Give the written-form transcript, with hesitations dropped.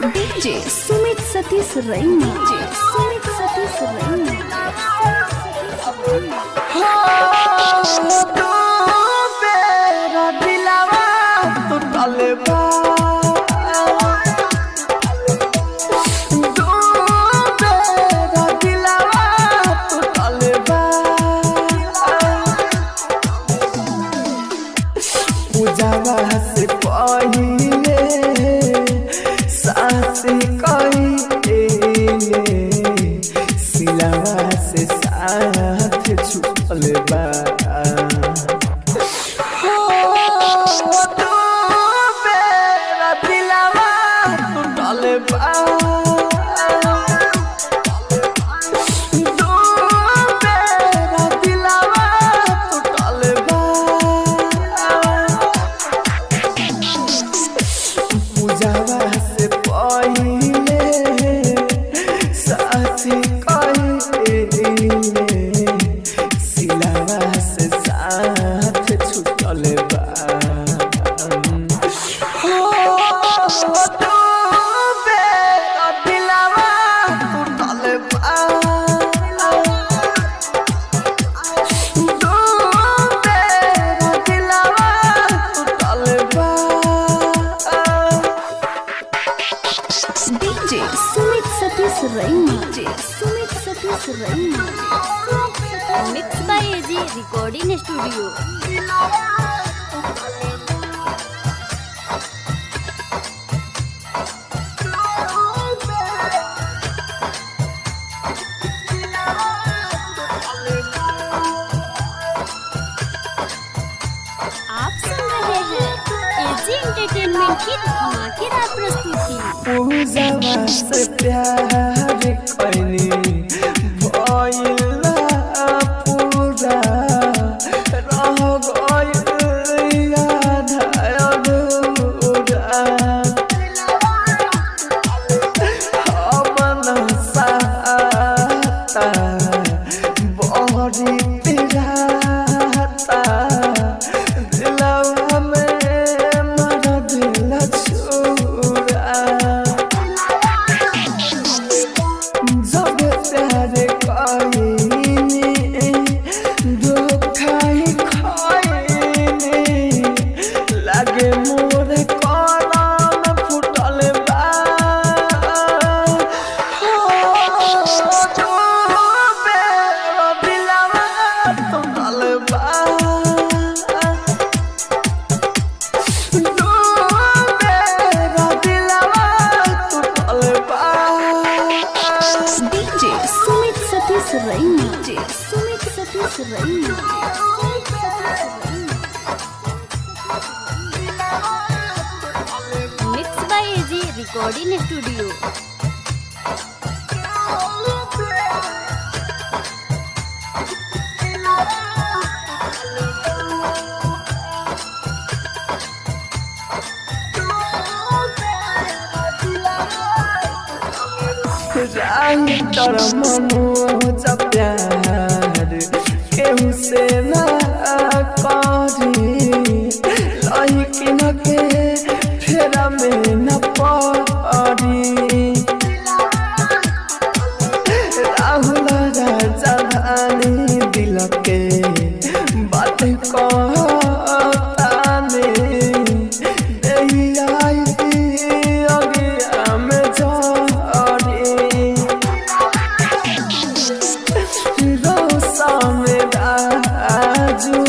DJ Sumit Satish रैना DJ Sumit Satish रैना तो मेरा दिलवा टूटल बा तो मेरा दिलवा टूटल बा पूजावा से पहिले साथ कहिले सिलावा से साथ छुपल बा तो मेरा दिलवा टूटल बा तो मेरा दिलवा टूटल बा पूजावा से पहिले साथी कहिले सिलावा से साथ छुटल बा तो मेरा दिलवा टूटल बा तो मेरा दिलवा टूटल बा डीजे सुमित सतीश रैना DJ Sumit Satish Raina mix by AG recording studio. आप सुन रहे हैं एजी एंटरटेनमेंट की धमाकेदार प्रस्तुति। पूजावा से प्यार कइनी भइला पूरा रह गइल आधा अधूरा हमन साता बहरी पिराता दिलवा में मर दिल छुरा जब प्यार कइनी धोखा खइनी लागे मोर कलम फुटल बा तो मेरा दिलवा टूटल बा तो मेरा दिलवा टूटल बा डीजे सुमित सतीश रैना DJ Sumit Satish Raina mix by AG recording studio. Writer Manoj प्यार केहू से ना करी लइकिन के फेरा में न पड़ी राहुल राजधानी दिल के बात कहताने आई अगिया में जड़ी रोसा में राजू